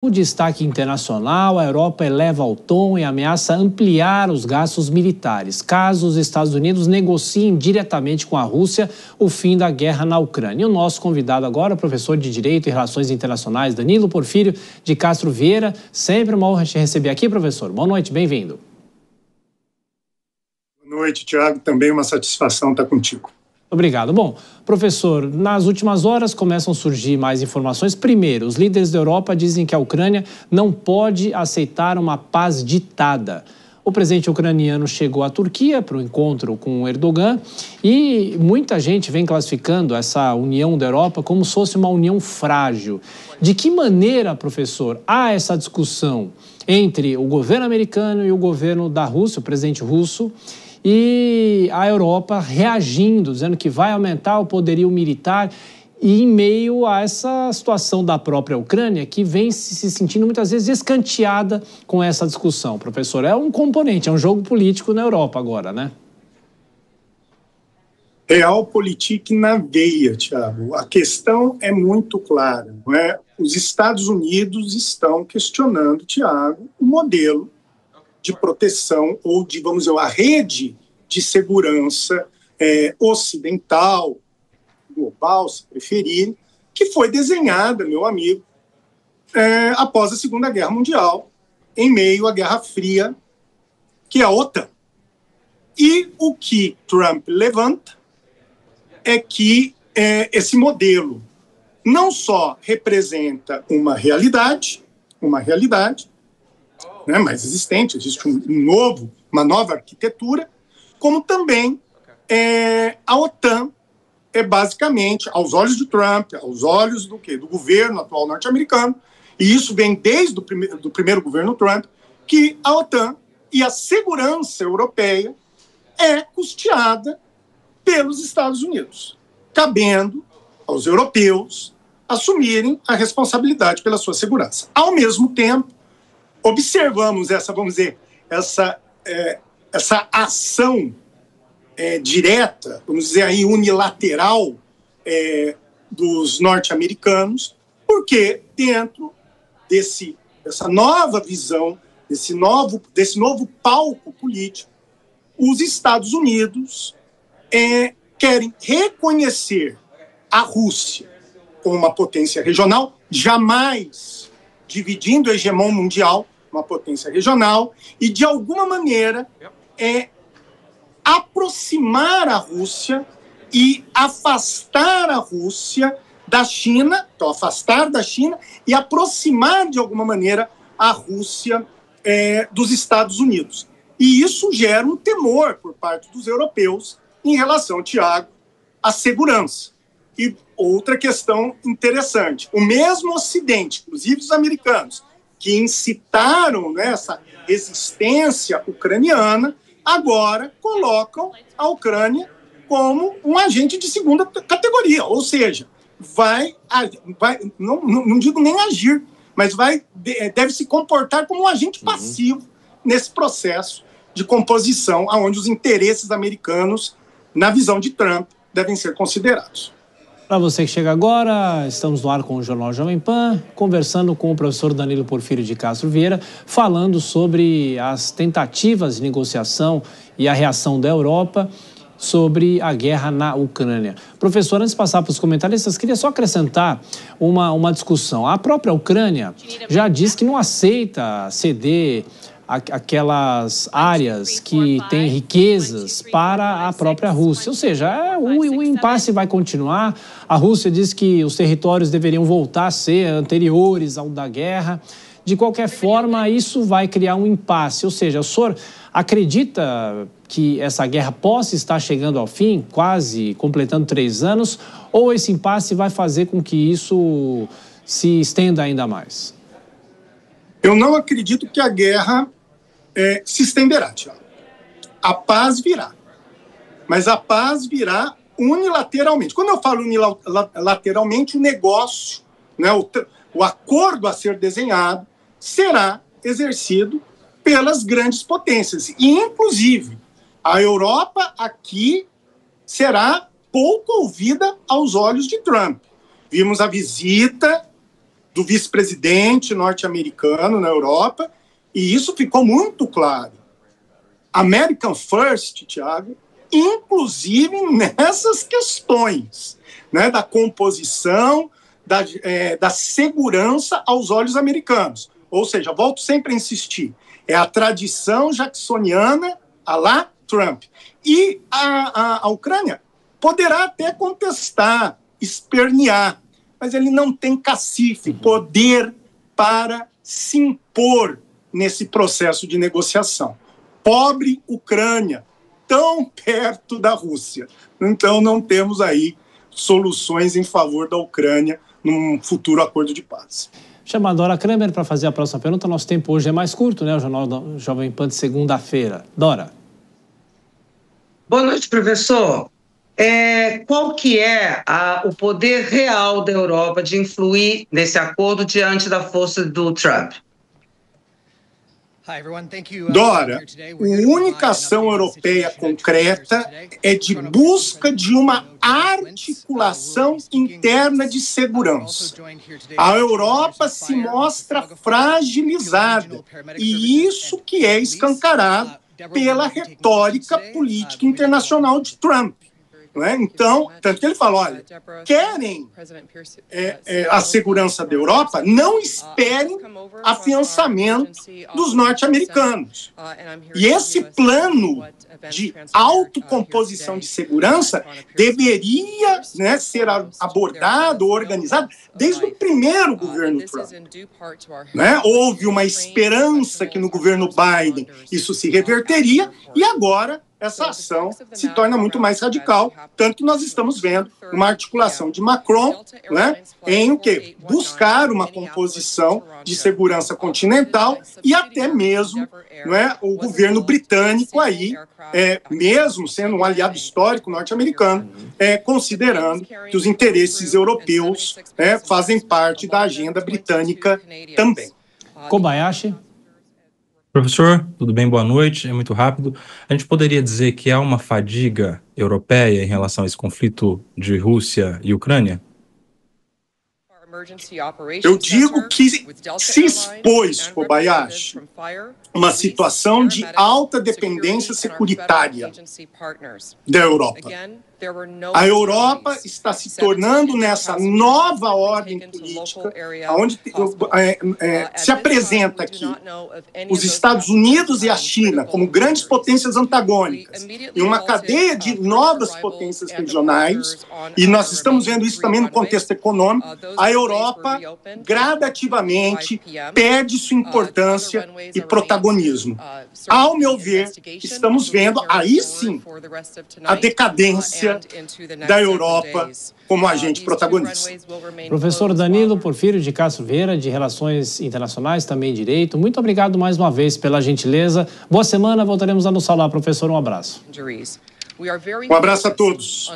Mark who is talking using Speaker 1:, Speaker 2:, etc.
Speaker 1: O destaque internacional, a Europa eleva o tom e ameaça ampliar os gastos militares, caso os Estados Unidos negociem diretamente com a Rússia o fim da guerra na Ucrânia. E o nosso convidado agora, professor de Direito e Relações Internacionais, Danilo Porfírio de Castro Vieira. Sempre uma honra te receber aqui, professor. Boa noite, bem-vindo.
Speaker 2: Boa noite, Tiago. Também uma satisfação estar contigo.
Speaker 1: Obrigado. Bom, professor, nas últimas horas começam a surgir mais informações. Primeiro, os líderes da Europa dizem que a Ucrânia não pode aceitar uma paz ditada. O presidente ucraniano chegou à Turquia para o encontro com o Erdogan e muita gente vem classificando essa união da Europa como se fosse uma união frágil. De que maneira, professor, há essa discussão entre o governo americano e o governo da Rússia, o presidente russo, e a Europa reagindo, dizendo que vai aumentar o poderio militar e em meio a essa situação da própria Ucrânia, que vem se sentindo muitas vezes escanteada com essa discussão, professor? É um componente, é um jogo político na Europa agora, né?
Speaker 2: Realpolitik na veia, Tiago. A questão é muito clara, não é? Os Estados Unidos estão questionando, Tiago, o modelo de proteção ou de, vamos dizer, a rede de segurança ocidental, global, se preferir, que foi desenhada, meu amigo, após a Segunda Guerra Mundial, em meio à Guerra Fria, que é a OTAN. E o que Trump levanta é que esse modelo não só representa uma realidade, né, mais existente, existe uma nova arquitetura, como também a OTAN é basicamente, aos olhos de Trump, aos olhos do governo atual norte-americano, e isso vem desde do primeiro governo Trump, que a OTAN e a segurança europeia é custeada pelos Estados Unidos, cabendo aos europeus assumirem a responsabilidade pela sua segurança. Ao mesmo tempo, observamos essa ação direta, vamos dizer aí, unilateral dos norte-americanos, porque dentro dessa nova visão, desse novo palco político, os Estados Unidos querem reconhecer a Rússia como uma potência regional, jamais dividindo o hegemon mundial, uma potência regional, e de alguma maneira aproximar a Rússia e afastar a Rússia da China, então afastar da China e aproximar de alguma maneira a Rússia dos Estados Unidos. E isso gera um temor por parte dos europeus em relação, Tiago, à segurança. E outra questão interessante, o mesmo Ocidente, inclusive os americanos, que incitaram essa resistência ucraniana, agora colocam a Ucrânia como um agente de segunda categoria, ou seja, não digo nem agir, mas deve se comportar como um agente passivo nesse processo de composição, onde os interesses americanos, na visão de Trump, devem ser considerados.
Speaker 1: Para você que chega agora, estamos no ar com o Jornal Jovem Pan, conversando com o professor Danilo Porfírio de Castro Vieira, falando sobre as tentativas de negociação e a reação da Europa sobre a guerra na Ucrânia. Professor, antes de passar para os comentaristas, queria só acrescentar uma discussão. A própria Ucrânia já diz que não aceita ceder aquelas áreas que têm riquezas para a própria Rússia. Ou seja, o impasse vai continuar. A Rússia diz que os territórios deveriam voltar a ser anteriores ao da guerra. De qualquer forma, isso vai criar um impasse. Ou seja, o senhor acredita que essa guerra possa estar chegando ao fim, quase completando 3 anos, ou esse impasse vai fazer com que isso se estenda ainda mais?
Speaker 2: Eu não acredito que a guerra se estenderá, Tiago. A paz virá. Mas a paz virá unilateralmente. Quando eu falo unilateralmente, o negócio, né, o acordo a ser desenhado será exercido pelas grandes potências. E, inclusive, a Europa aqui será pouco ouvida aos olhos de Trump. Vimos a visita do vice-presidente norte-americano na Europa, e isso ficou muito claro. American First, Tiago, inclusive nessas questões, né, da composição, da segurança aos olhos americanos. Ou seja, volto sempre a insistir, é a tradição jacksoniana à la Trump. E a Ucrânia poderá até contestar, espernear, mas ele não tem cacife, poder para se impor nesse processo de negociação. Pobre Ucrânia, tão perto da Rússia. Então não temos aí soluções em favor da Ucrânia num futuro acordo de paz.
Speaker 1: Chama a Dora Kramer para fazer a próxima pergunta. Nosso tempo hoje é mais curto, né? O Jornal da Jovem Pan de segunda-feira. Dora.
Speaker 3: Boa noite, professor. Qual que é o poder real da Europa de influir nesse acordo diante da força do Trump?
Speaker 2: Dora, a única ação europeia concreta é de busca de uma articulação interna de segurança. A Europa se mostra fragilizada, e isso que é escancarado pela retórica política internacional de Trump. Não é? Então, tanto que ele fala, olha, querem a segurança da Europa, não esperem afiançamento dos norte-americanos. E esse plano de autocomposição de segurança deveria, né, ser abordado, organizado, desde o primeiro governo Trump. Né? Houve uma esperança que no governo Biden isso se reverteria, e agora essa ação se torna muito mais radical, tanto que nós estamos vendo uma articulação de Macron, né, em o quê? Buscar uma composição de segurança continental, e até mesmo, né, o governo britânico aí, mesmo sendo um aliado histórico norte-americano, considerando que os interesses europeus fazem parte da agenda britânica também.
Speaker 1: Kobayashi.
Speaker 4: Professor, tudo bem? Boa noite. É muito rápido. A gente poderia dizer que há uma fadiga europeia em relação a esse conflito de Rússia e Ucrânia?
Speaker 2: Eu digo que se expôs, Kobayashi, uma situação de alta dependência securitária da Europa. A Europa está se tornando nessa nova ordem política, onde se apresenta aqui os Estados Unidos e a China como grandes potências antagônicas, e uma cadeia de novas potências regionais, e nós estamos vendo isso também no contexto econômico. A Europa gradativamente perde sua importância e protagonismo. Ao meu ver, estamos vendo aí sim a decadência da Europa como agente protagonista.
Speaker 1: Professor Danilo Porfírio de Castro Vieira, de Relações Internacionais, também Direito, muito obrigado mais uma vez pela gentileza. Boa semana, voltaremos a nos falar, professor. Um abraço.
Speaker 2: Um abraço a todos.